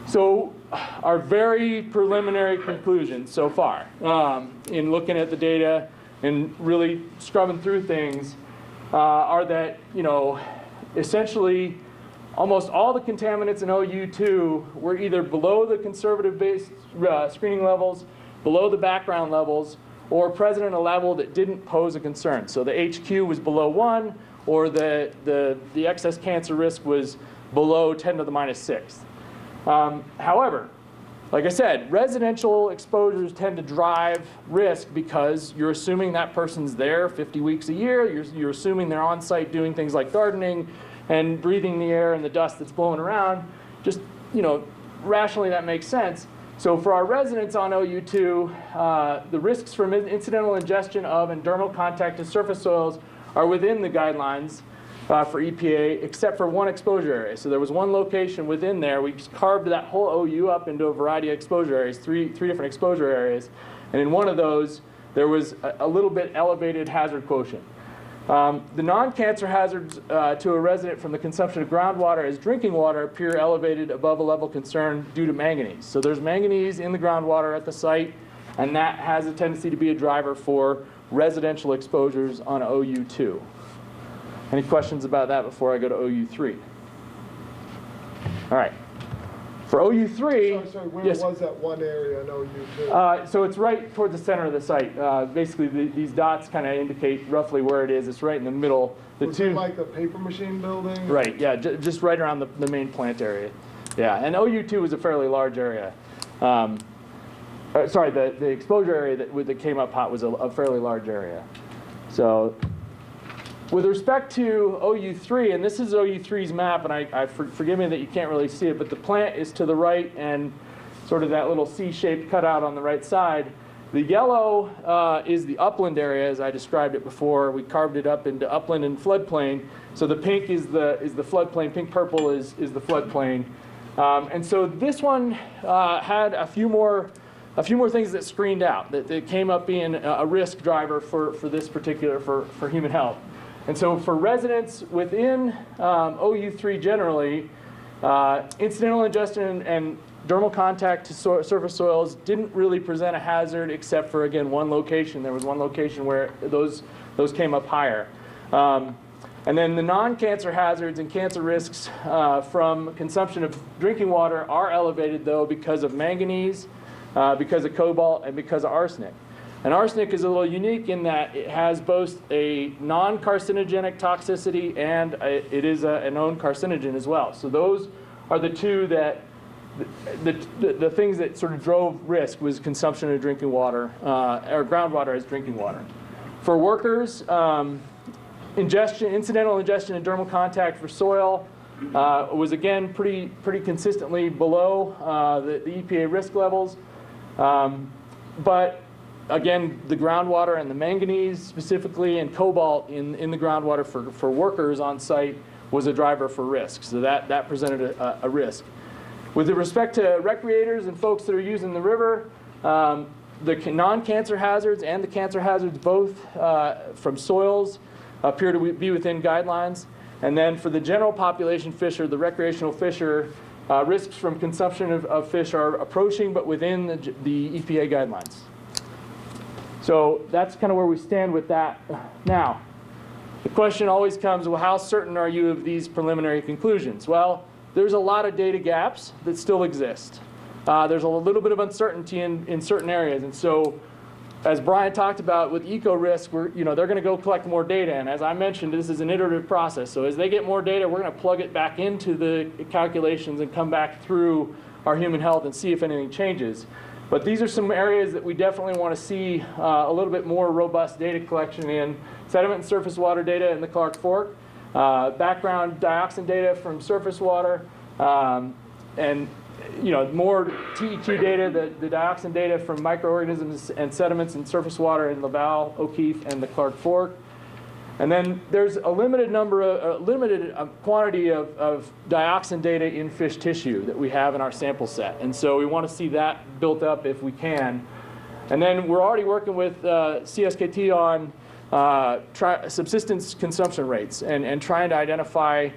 Speaker 10: So our very preliminary conclusions so far in looking at the data and really scrubbing through things are that, essentially almost all the contaminants in OU2 were either below the conservative base screening levels, below the background levels, or present at a level that didn't pose a concern. So the HQ was below 1, or the excess cancer risk was below 10 to the minus 6th. However, like I said, residential exposures tend to drive risk because you're assuming that person's there 50 weeks a year. You're assuming they're on site doing things like gardening and breathing the air and the dust that's blowing around. Just, rationally that makes sense. So for our residents on OU2, the risks from incidental ingestion of and dermal contact to surface soils are within the guidelines for EPA, except for one exposure area. So there was one location within there. We carved that whole OU up into a variety of exposure areas, three different exposure areas. And in one of those, there was a little bit elevated hazard quotient. The non-cancer hazards to a resident from the consumption of groundwater as drinking water appear elevated above a level concern due to manganese. So there's manganese in the groundwater at the site, and that has a tendency to be a driver for residential exposures on OU2. Any questions about that before I go to OU3? All right. For OU3,
Speaker 11: Sorry, where
Speaker 10: yes.
Speaker 11: was that one area in OU2?
Speaker 10: So it's right toward the center of the site. Basically, these dots kind of indicate roughly where it is. It's right in the middle.
Speaker 11: Was it like the paper machine building?
Speaker 10: Right, yeah, just right around the main plant area. Yeah, and OU2 was a fairly large area. Sorry, the exposure area that came up hot was a fairly large area. So with respect to OU3, and this is OU3's map, and forgive me that you can't really see it, but the plant is to the right and sort of that little C-shaped cutout on the right side. The yellow is the upland area, as I described it before. We carved it up into upland and floodplain. So the pink is the floodplain. Pink purple is the floodplain. And so this one had a few more a few more things that screened out, that came up being a risk driver for this particular, for human health. And so for residents within OU3 generally, incidental ingestion and dermal contact to surface soils didn't really present a hazard except for, again, one location. There was one location where those came up higher. And then the non-cancer hazards and cancer risks from consumption of drinking water are elevated, though, because of manganese, because of cobalt, and because of arsenic. And arsenic is a little unique in that it has both a non-carcinogenic toxicity and it is a known carcinogen as well. So those are the two that, the things that sort of drove risk was consumption of drinking water, or groundwater as drinking water. For workers, incidental ingestion and dermal contact for soil was again pretty consistently below the EPA risk levels. But again, the groundwater and the manganese specifically and cobalt in the groundwater for workers on site was a driver for risk. So that presented a risk. With respect to recreators and folks that are using the river, the non-cancer hazards and the cancer hazards both from soils appear to be within guidelines. And then for the general population fisher, the recreational fisher, risks from consumption of fish are approaching but within the EPA guidelines. So that's kind of where we stand with that. Now, the question always comes, well, how certain are you of these preliminary conclusions? Well, there's a lot of data gaps that still exist. There's a little bit of uncertainty in certain areas. And so, as Brian talked about with eco-risk, they're going to go collect more data. And as I mentioned, this is an iterative process. So as they get more data, we're going to plug it back into the calculations and come back through our human health and see if anything changes. But these are some areas that we definitely want to see a little bit more robust data collection in. Sediment and surface water data in the Clark Fork, background dioxin data from surface water, and more TEQ data, the dioxin data from microorganisms and sediments in surface water in Laval, O'Keefe, and the Clark Fork. And then there's a limited quantity of dioxin data in fish tissue that we have in our sample set. And so we want to see that built up if we can. And then we're already working with CSKT on subsistence consumption rates and trying to identify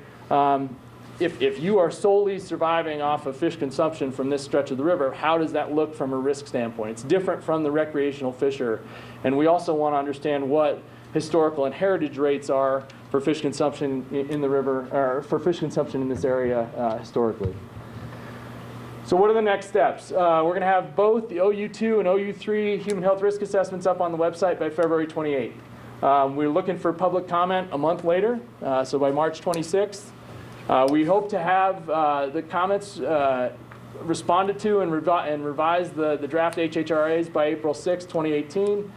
Speaker 10: if you are solely surviving off of fish consumption from this stretch of the river, how does that look from a risk standpoint? It's different from the recreational fisher. And we also want to understand what historical and heritage rates are for fish consumption in the river, or for fish consumption in this area historically. So what are the next steps? We're going to have both the OU2 and OU3 human health risk assessments up on the website by February 28th. We're looking for public comment a month later, so by March 26th. We hope to have the comments responded to and revise the draft HHRAs by April 6, 2018.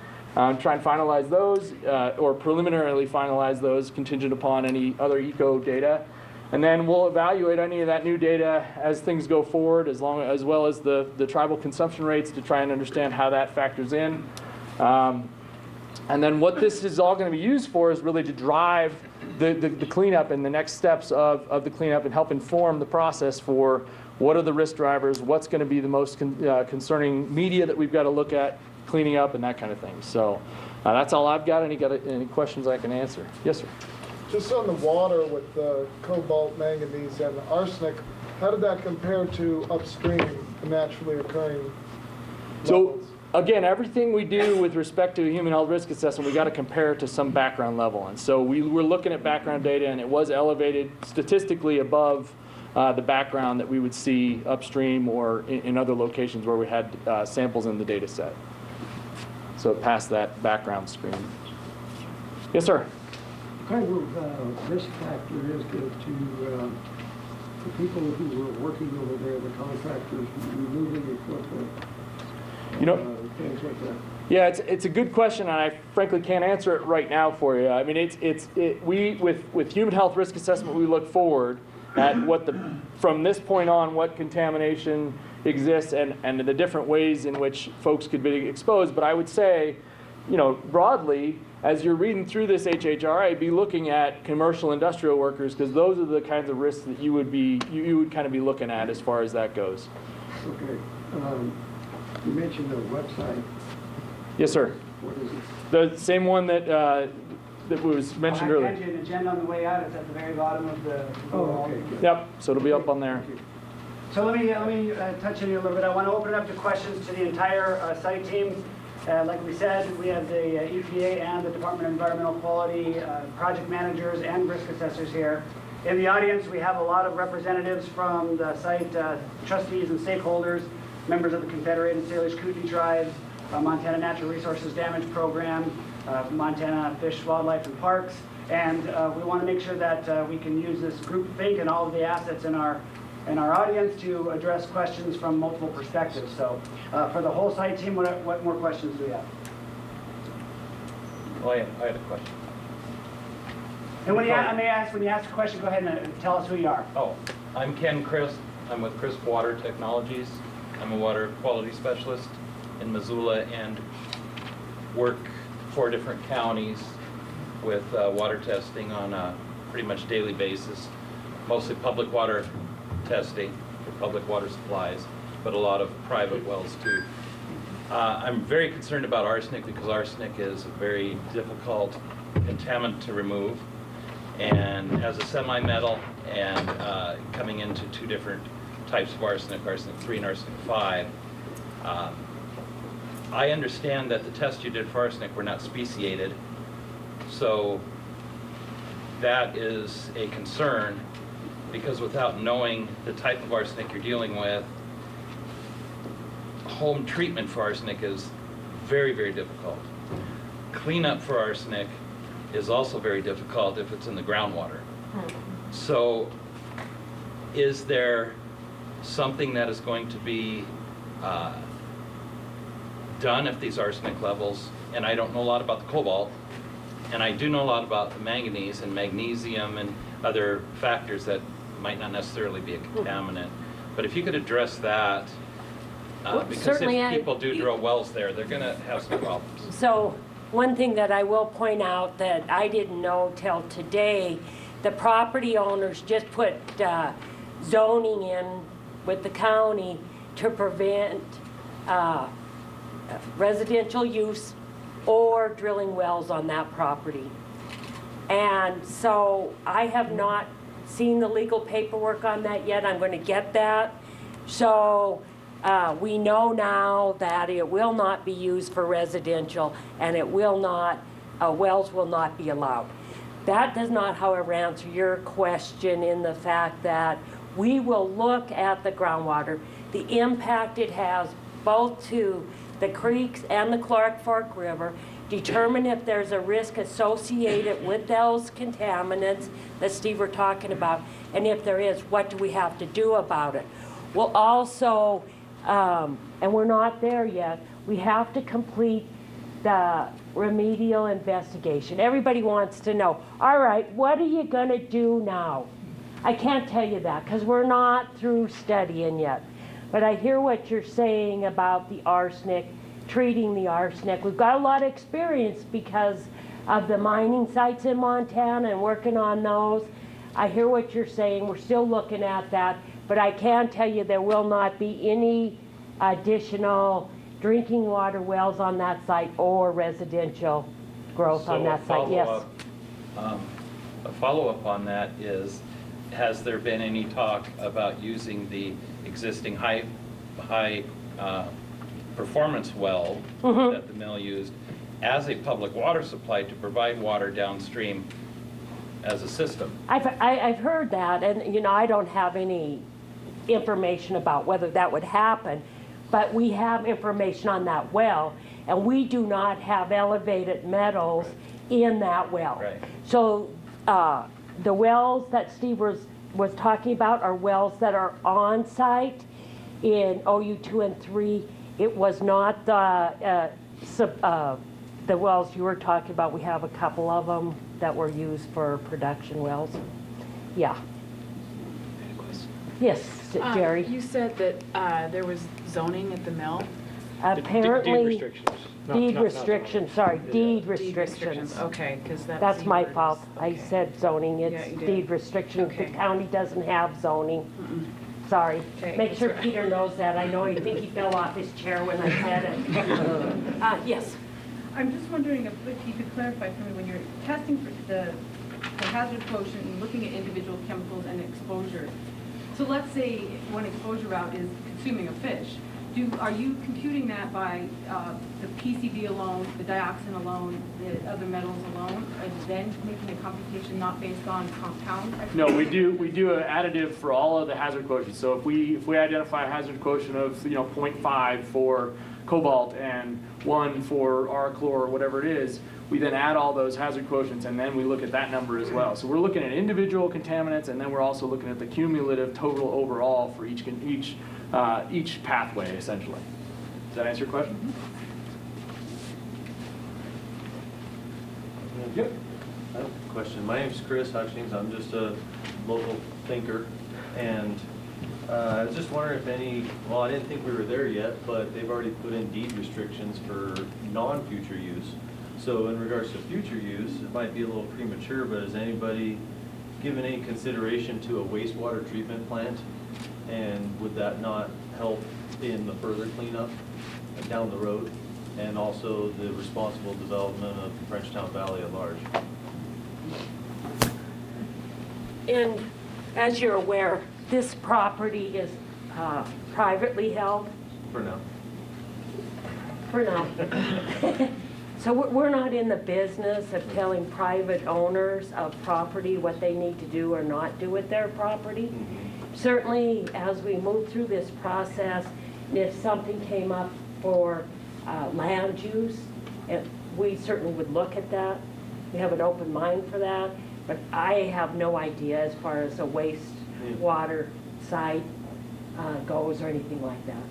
Speaker 10: Try and finalize those, or preliminarily finalize those, contingent upon any other eco data. And then we'll evaluate any of that new data as things go forward, as well as the tribal consumption rates to try and understand how that factors in. And then what this is all going to be used for is really to drive the cleanup and the next steps of the cleanup and help inform the process for what are the risk drivers, what's going to be the most concerning media that we've got to look at cleaning up and that kind of thing. So that's all I've got. Any questions I can answer? Yes, sir.
Speaker 11: Just on the water with the cobalt, manganese, and the arsenic, how did that compare to upstream naturally occurring levels?
Speaker 10: So again, everything we do with respect to a human health risk assessment, we got to compare it to some background level. And so we were looking at background data, and it was elevated statistically above the background that we would see upstream or in other locations where we had samples in the data set. So it passed that background screen. Yes, sir.
Speaker 12: What kind of risk factor is it to the people who were working over there, the contractors, removing equipment, things like that?
Speaker 10: Yeah, it's a good question, and I frankly can't answer it right now for you. I mean, with human health risk assessment, we look forward at from this point on, what contamination exists and the different ways in which folks could be exposed. But I would say, broadly, as you're reading through this HHRA, be looking at commercial industrial workers, because those are the kinds of risks that you would kind of be looking at as far as that goes.
Speaker 12: Okay. You mentioned the website.
Speaker 10: Yes, sir.
Speaker 12: What is it?
Speaker 10: The same one that that was mentioned
Speaker 1: I
Speaker 10: earlier.
Speaker 1: handed you an agenda on the way out. It's at the very bottom of the.
Speaker 12: Oh, okay, good.
Speaker 10: Yep. So it'll be up on there.
Speaker 12: Thank you.
Speaker 1: So let me touch on you a little bit. I want to open it up to questions to the entire site team. Like we said, we have the EPA and the Department of Environmental Quality project managers and risk assessors here. In the audience, we have a lot of representatives from the site, trustees and stakeholders, members of the Confederated Salish Kootenai Tribes, Montana Natural Resources Damage Program, Montana Fish, Wildlife and Parks. And we want to make sure that we can use this group think and all of the assets in our audience to address questions from multiple perspectives. So for the whole site team, what more questions do we have?
Speaker 13: Well, I had a question.
Speaker 1: And when you ask a question, go ahead and tell us who you are.
Speaker 13: Oh, I'm Ken Crisp. I'm with Crisp Water Technologies. I'm a water quality specialist in Missoula and work 4 different counties with water testing on a pretty much daily basis, mostly public water testing for public water supplies, but a lot of private wells too. I'm very concerned about arsenic because arsenic is a very difficult contaminant to remove, and as a semi-metal and coming into 2 different types of arsenic, arsenic 3 and arsenic 5. I understand that the tests you did for arsenic were not speciated, so that is a concern, because without knowing the type of arsenic you're dealing with, home treatment for arsenic is very, very difficult. Cleanup for arsenic is also very difficult if it's in the groundwater. So is there something that is going to be done if these arsenic levels, and I don't know a lot about the cobalt, and I do know a lot about the manganese and magnesium and other factors that might not necessarily be a contaminant. But if you could address that, because if people do drill wells there, they're going to have some problems.
Speaker 8: So one thing that I will point out that I didn't know till today, the property owners just put zoning in with the county to prevent residential use or drilling wells on that property. And so I have not seen the legal paperwork on that yet. I'm going to get that. So we know now that it will not be used for residential, and it will not, wells will not be allowed. That does not, however, answer your question in the fact that we will look at the groundwater, the impact it has both to the creeks and the Clark Fork River, determine if there's a risk associated with those contaminants that Steve were talking about, and if there is, what do we have to do about it? We'll also, and we're not there yet, we have to complete the remedial investigation. Everybody wants to know, all right, what are you going to do now? I can't tell you that because we're not through studying yet. But I hear what you're saying about the arsenic, treating the arsenic. We've got a lot of experience because of the mining sites in Montana and working on those. I hear what you're saying. We're still looking at that. But I can tell you there will not be any additional drinking water wells on that site or residential growth on that site. Yes.
Speaker 13: A follow-up on that is, has there been any talk about using the existing high performance well that the mill used as a public water supply to provide water downstream as a system?
Speaker 8: I've heard that, and you know, I don't have any information about whether that would happen, but we have information on that well, and we do not have elevated metals in that well.
Speaker 13: Right.
Speaker 8: So the wells that Steve was talking about are wells that are on site in OU2 and 3. It was not the wells you were talking about. We have a couple of them that were used for production wells. Yeah. Yes, Jerry.
Speaker 14: You said that there was zoning at the mill?
Speaker 8: Apparently.
Speaker 4: Deed restrictions.
Speaker 8: Deed restrictions, sorry, deed
Speaker 14: Deed
Speaker 8: restrictions.
Speaker 14: Okay, because
Speaker 8: That's my fault. I said zoning, it's
Speaker 14: Yeah, you did.
Speaker 8: deed restrictions. The
Speaker 14: Okay.
Speaker 8: county doesn't have zoning. Sorry.
Speaker 14: Okay,
Speaker 8: Make
Speaker 14: that's
Speaker 8: sure
Speaker 14: all right.
Speaker 8: Peter knows that. I know he think he fell off his chair when I said it. Yes.
Speaker 9: I'm just wondering if you could clarify for me, when you're testing for the hazard quotient and looking at individual chemicals and exposure. So let's say one exposure route is consuming a fish. Are you computing that by the PCB alone, the dioxin alone, the other metals alone, and then making a computation not based on compound?
Speaker 10: No, we do an additive for all of the hazard quotients. So if we identify a hazard quotient of 0.5 for cobalt and 1 for archlor or whatever it is, we then add all those hazard quotients and then we look at that number as well. So we're looking at individual contaminants and then we're also looking at the cumulative total overall for each pathway essentially. Does that answer your question?
Speaker 15: Yep. I have a question. My name's Chris Hutchings. I'm just a local thinker, and I was just wondering if well, I didn't think we were there yet, but they've already put in deed restrictions for non-future use. So in regards to future use, it might be a little premature, but has anybody given any consideration to a wastewater treatment plant? And would that not help in the further cleanup down the road, and also the responsible development of Frenchtown Valley at large?
Speaker 8: And as you're aware, this property is privately held.
Speaker 15: For now.
Speaker 8: For now. So we're not in the business of telling private owners of property what they need to do or not do with their property. Certainly, as we move through this process, if something came up for land use, we certainly would look at that. We have an open mind for that, but I have no idea as far as a wastewater site goes or anything like that.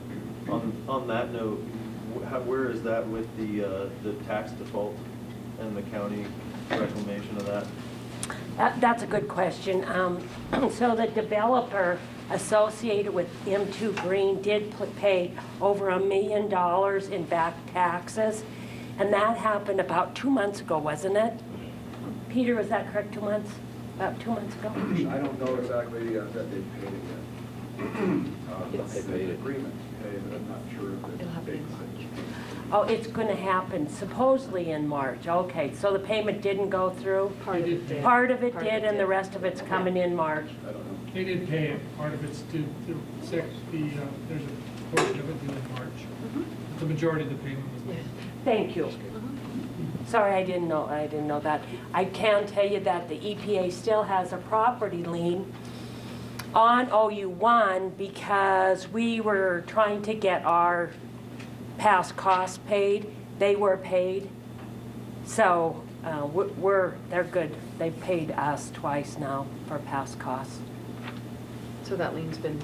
Speaker 15: On that note, where is that with the tax default and the county reclamation of that?
Speaker 8: That's a good question. So the developer associated with M2 Green did pay over $1 million in back taxes, and that happened about 2 months ago, wasn't it? Peter, was that correct, 2 months? About 2 months ago?
Speaker 16: I don't know exactly that they paid it yet. They paid it. Agreement to pay it, I'm not sure if it's paid.
Speaker 8: Oh, it's going to happen supposedly in March. Okay, so the payment didn't go through?
Speaker 17: Part of it did.
Speaker 8: Part of it did, and the rest of it's coming in March.
Speaker 16: I don't know.
Speaker 17: They did pay it. Part of it's due, there's a portion of it due in March. The majority of the payment was made.
Speaker 8: Thank you. Sorry, I didn't know that. I can tell you that the EPA still has a property lien on OU1 because we were trying to get our past costs paid. They were paid. So they're good. They paid us twice now for past costs.
Speaker 14: So that lien's been,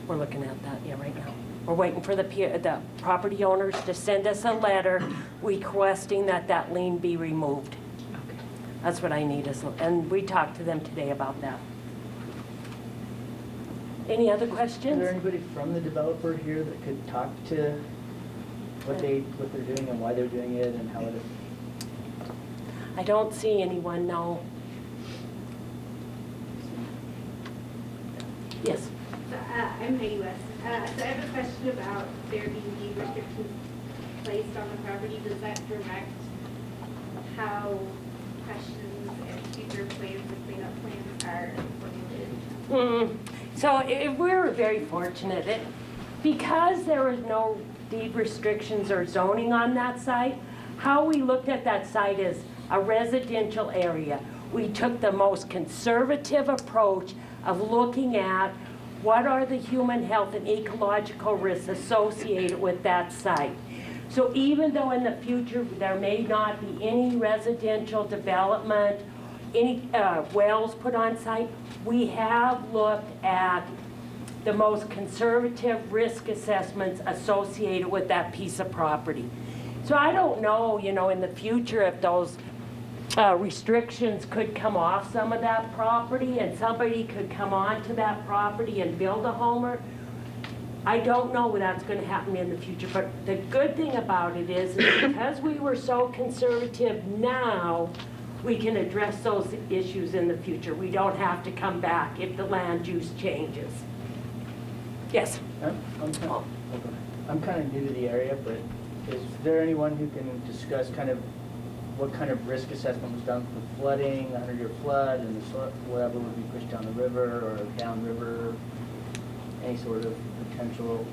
Speaker 8: We're looking at that, yeah, right now. We're waiting for the property owners to send us a letter requesting that lien be removed.
Speaker 14: okay.
Speaker 8: That's what I need, and we talked to them today about that. Any other questions?
Speaker 18: Is there anybody from the developer here that could talk to what they're doing and why they're doing it and how it is?
Speaker 8: I don't see anyone, no. Yes.
Speaker 19: So, I'm Heidi West. So I have a question about there being deed restrictions placed on the property. Does that direct how questions and future plans and cleanup plans are formulated?
Speaker 8: So we're very fortunate. Because there was no deed restrictions or zoning on that site, how we looked at that site is a residential area. We took the most conservative approach of looking at what are the human health and ecological risks associated with that site. So even though in the future there may not be any residential development, any wells put on site, we have looked at the most conservative risk assessments associated with that piece of property. So I don't know, in the future if those restrictions could come off some of that property and somebody could come onto that property and build a homer. I don't know when that's going to happen in the future, but the good thing about it is because we were so conservative now, we can address those issues in the future. We don't have to come back if the land use changes. Yes.
Speaker 18: I'm kind of new to the area, but is there anyone who can discuss kind of what kind of risk assessment was done for flooding, 100-year flood, and the soil, whatever would be pushed down the river or downriver, any sort of potential?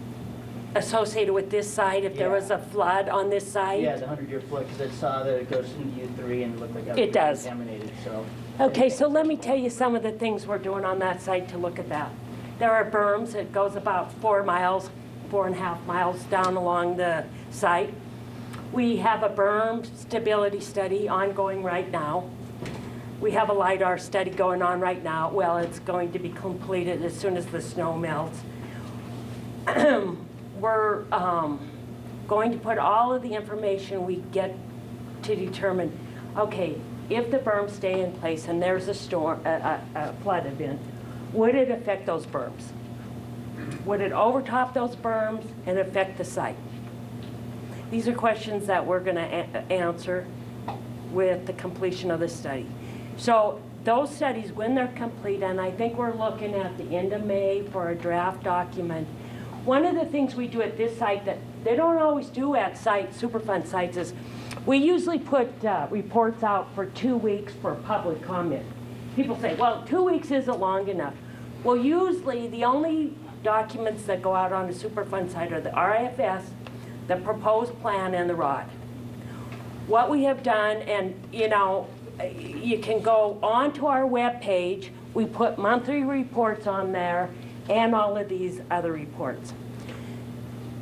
Speaker 8: Associated with this site, if there was a flood on this site?
Speaker 18: Yeah, the 100-year flood, because I saw that it goes into U3 and it looked like that
Speaker 8: It does.
Speaker 18: contaminated, so.
Speaker 8: Okay, so let me tell you some of the things we're doing on that site to look at that. There are berms. It goes about 4 miles, 4.5 miles down along the site. We have a berm stability study ongoing right now. We have a LIDAR study going on right now. Well, it's going to be completed as soon as the snow melts. We're going to put all of the information we get to determine, okay, if the berms stay in place and there's a storm, a flood event, would it affect those berms? Would it overtop those berms and affect the site? These are questions that we're going to answer with the completion of the study. So those studies, when they're complete, and I think we're looking at the end of May for a draft document. One of the things we do at this site that they don't always do at Superfund sites is we usually put reports out for 2 weeks for public comment. People say, well, 2 weeks isn't long enough. Well, usually the only documents that go out on a Superfund site are the RIFS, the proposed plan, and the ROD. What we have done, and you can go onto our webpage. We put monthly reports on there and all of these other reports.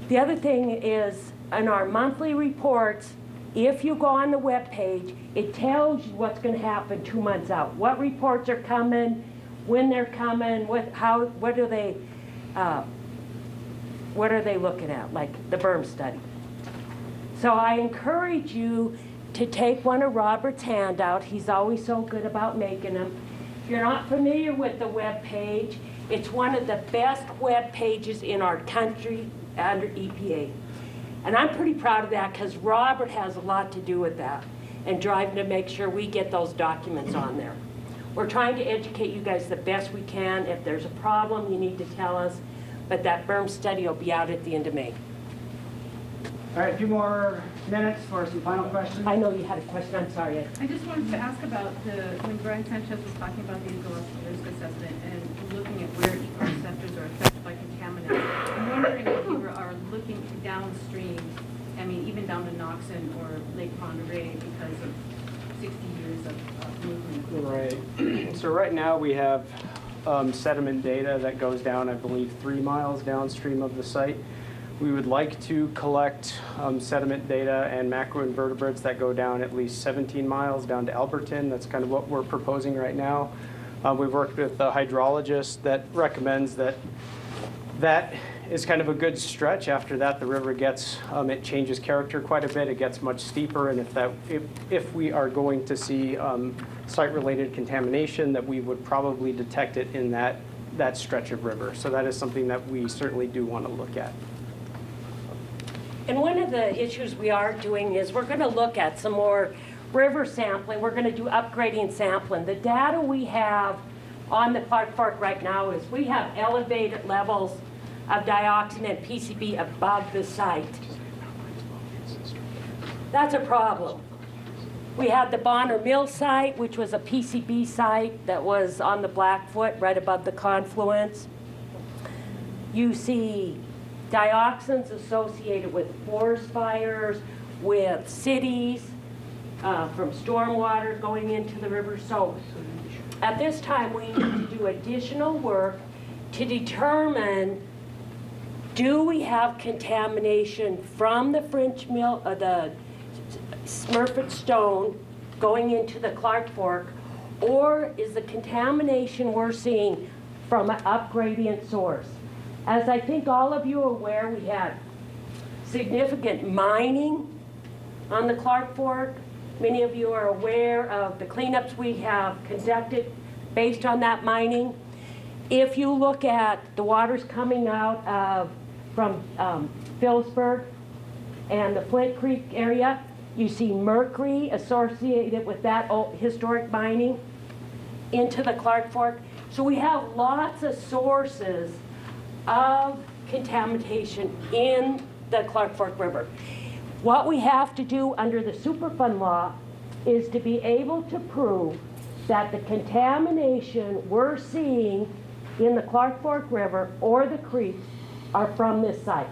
Speaker 8: The other thing is, in our monthly reports, if you go on the webpage, it tells you what's going to happen 2 months out. What reports are coming, when they're coming, what are they looking at, like the berm study. So I encourage you to take one of Robert's handouts. He's always so good about making them. If you're not familiar with the web page, it's one of the best web pages in our country under EPA. And I'm pretty proud of that because Robert has a lot to do with that and driving to make sure we get those documents on there. We're trying to educate you guys the best we can. If there's a problem, you need to tell us. But that berm study will be out at the end of May.
Speaker 1: All right, a few more minutes for some final questions.
Speaker 8: I know you had a question. I'm sorry.
Speaker 9: I just wanted to ask about when Brian Sanchez was talking about the ecological risk assessment and looking at where ecoreceptors are affected by contaminants. I'm wondering if you are looking downstream, I mean, even down to Noxon or Lake Monterey because of 60 years of movement.
Speaker 5: Right. So right now we have sediment data that goes down, I believe, 3 miles downstream of the site. We would like to collect sediment data and macroinvertebrates that go down at least 17 miles down to Alberton. That's kind of what we're proposing right now. We've worked with a hydrologist that recommends that is kind of a good stretch. After that, the river gets, it changes character quite a bit. It gets much steeper, and if we are going to see site-related contamination, that we would probably detect it in that stretch of river. So that is something that we certainly do want to look at.
Speaker 8: And one of the issues we are doing is we're going to look at some more river sampling. We're going to do upgrading sampling. The data we have on the Clark Fork right now is we have elevated levels of dioxin and PCB above the site. That's a problem. We had the Bonner Mill site, which was a PCB site that was on the Blackfoot right above the confluence. You see dioxins associated with forest fires, with cities, from stormwater going into the river. So at this time, we need to do additional work to determine, do we have contamination from the French mill, the Smurfit stone going into the Clark Fork, or is the contamination we're seeing from an upgradient source? As I think all of you are aware, we had significant mining on the Clark Fork. Many of you are aware of the cleanups we have conducted based on that mining. If you look at the waters coming out from Phillipsburg and the Flint Creek area, you see mercury associated with that old historic mining into the Clark Fork. So we have lots of sources of contamination in the Clark Fork River. What we have to do under the Superfund law is to be able to prove that the contamination we're seeing in the Clark Fork River or the creeks are from this site.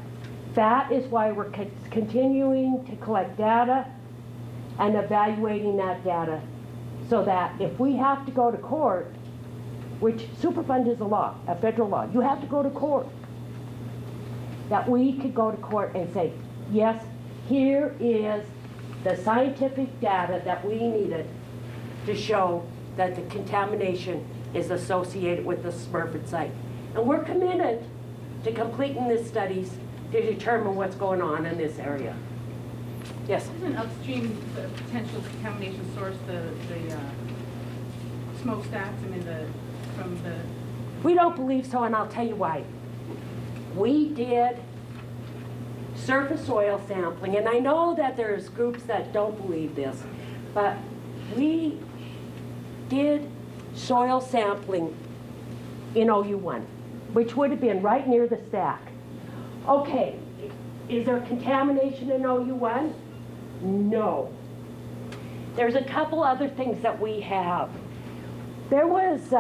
Speaker 8: That is why we're continuing to collect data and evaluating that data, so that if we have to go to court, which Superfund is a law, a federal law, you have to go to court, that we could go to court and say, yes, here is the scientific data that we needed to show that the contamination is associated with the Smurfit site. And we're committed to completing these studies to determine what's going on in this area. Yes?
Speaker 9: Isn't upstream the potential contamination source the smokestacks? I mean, from the...
Speaker 8: We don't believe so, and I'll tell you why. We did surface soil sampling, and I know that there's groups that don't believe this, but we did soil sampling in OU1, which would have been right near the stack. Okay, is there contamination in OU1? No. There's a couple other things that we have. There was,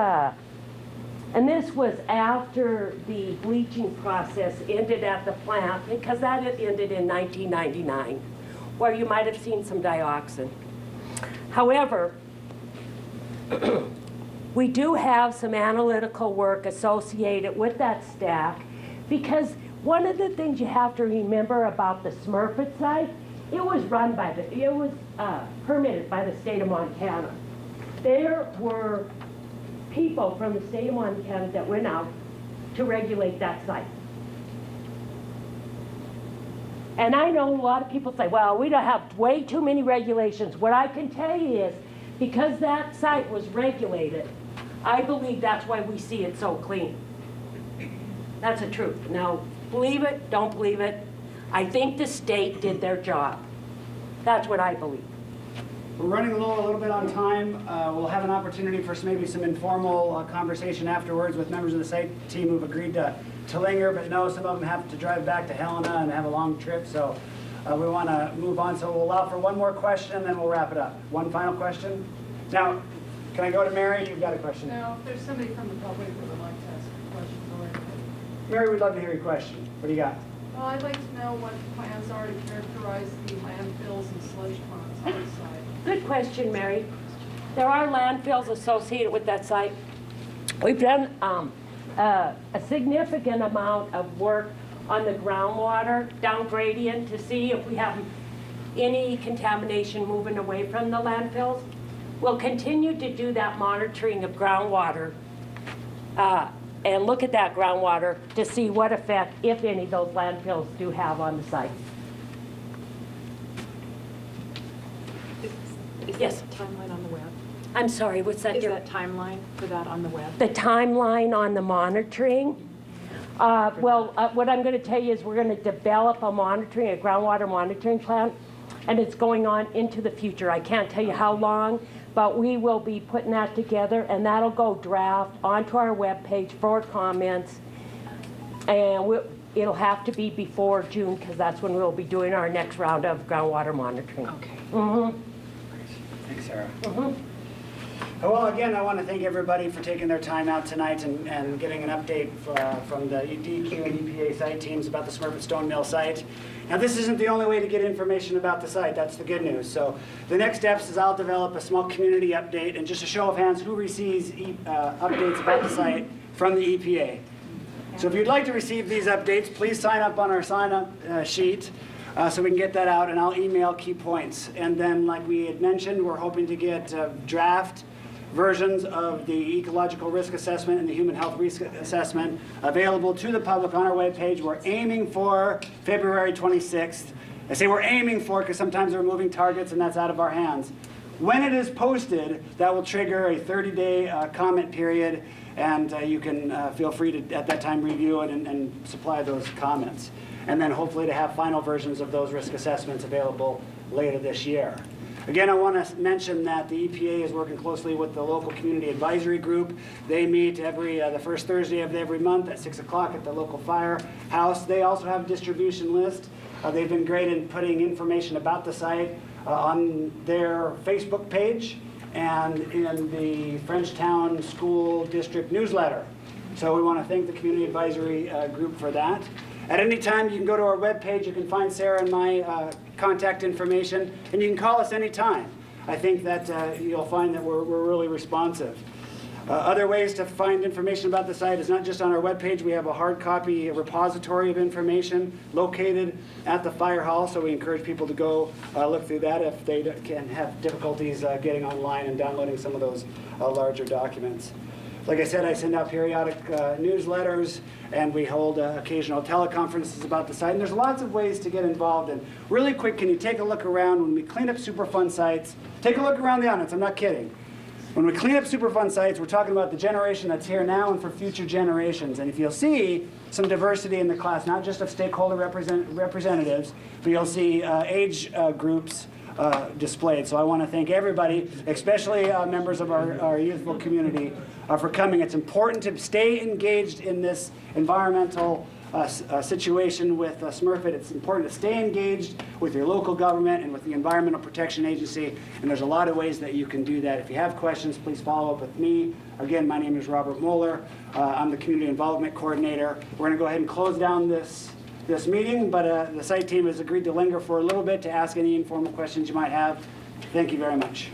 Speaker 8: and this was after the bleaching process ended at the plant, because that had ended in 1999, where you might have seen some dioxin. However, we do have some analytical work associated with that stack, because one of the things you have to remember about the Smurfit site, it was permitted by the state of Montana. There were people from the state of Montana that went out to regulate that site. And I know a lot of people say, well, we don't have way too many regulations. What I can tell you is, because that site was regulated, I believe that's why we see it so clean. That's the truth. Now, believe it, don't believe it. I think the state did their job. That's what I believe.
Speaker 1: We're running low a little bit on time. We'll have an opportunity for maybe some informal conversation afterwards with members of the site team who've agreed to linger, but no, some of them have to drive back to Helena and have a long trip, so we want to move on. So we'll allow for one more question, and then we'll wrap it up. One final question. Now, can I go to Mary? You've got a question.
Speaker 20: Now, if there's somebody from the public who would like to ask a question, go ahead.
Speaker 1: Mary, we'd love to hear your question. What do you got?
Speaker 20: Well, I'd like to know what plans are to characterize the landfills and sludge ponds on the site.
Speaker 8: Good question, Mary. There are landfills associated with that site. We've done a significant amount of work on the groundwater down gradient to see if we have any contamination moving away from the landfills. We'll continue to do that monitoring of groundwater and look at that groundwater to see what effect, if any, those landfills do have on the site.
Speaker 14: Is
Speaker 8: yes.
Speaker 14: there a timeline on the web?
Speaker 8: I'm sorry, what's that?
Speaker 14: Is that timeline for that on the web?
Speaker 8: The timeline on the monitoring? What I'm going to tell you is we're going to develop a groundwater monitoring plan, and it's going on into the future. I can't tell you how long, but we will be putting that together, and that'll go draft onto our webpage for comments, and it'll have to be before June, because that's when we'll be doing our next round of groundwater monitoring.
Speaker 14: Okay.
Speaker 8: Mm-hmm.
Speaker 1: Thanks, Sarah.
Speaker 8: Mm-hmm.
Speaker 1: Well, again, I want to thank everybody for taking their time out tonight and getting an update from the DEQ and EPA site teams about the Smurfit Stone Mill site. Now, this isn't the only way to get information about the site. That's the good news. So the next steps is I'll develop a small community update, and just a show of hands, who receives updates about the site from the EPA. So if you'd like to receive these updates, please sign up on our sign-up sheet. So we can get that out, and I'll email key points. And then, like we had mentioned, we're hoping to get draft versions of the ecological risk assessment and the human health risk assessment available to the public on our webpage. We're aiming for February 26th. I say we're aiming for because sometimes there are moving targets, and that's out of our hands. When it is posted, that will trigger a 30-day comment period, and you can feel free to, at that time, review it and supply those comments. And then hopefully to have final versions of those risk assessments available later this year. Again, I want to mention that the EPA is working closely with the local community advisory group. They meet the first Thursday of every month at 6 o'clock at the local firehouse. They also have a distribution list. They've been great in putting information about the site on their Facebook page and in the Frenchtown School District newsletter. So we want to thank the community advisory group for that. At any time, you can go to our webpage. You can find Sarah and my contact information, and you can call us anytime. I think that you'll find that we're really responsive. Other ways to find information about the site is not just on our webpage. We have a hard copy repository of information located at the fire hall, so we encourage people to go look through that if they can have difficulties getting online and downloading some of those larger documents. Like I said, I send out periodic newsletters, and we hold occasional teleconferences about the site. And there's lots of ways to get involved. And really quick, can you take a look around when we clean up Superfund sites? Take a look around the audience. I'm not kidding. When we clean up Superfund sites, we're talking about the generation that's here now and for future generations. And if you'll see some diversity in the class, not just of stakeholder representatives, but you'll see age groups displayed. So I want to thank everybody, especially members of our youthful community, for coming. It's important to stay engaged in this environmental situation with Smurfit. It's important to stay engaged with your local government and with the Environmental Protection Agency, and there's a lot of ways that you can do that. If you have questions, please follow up with me. Again, my name is Robert Moeller. I'm the Community Involvement Coordinator. We're going to go ahead and close down this meeting, but the site team has agreed to linger for a little bit to ask any informal questions you might have. Thank you very much.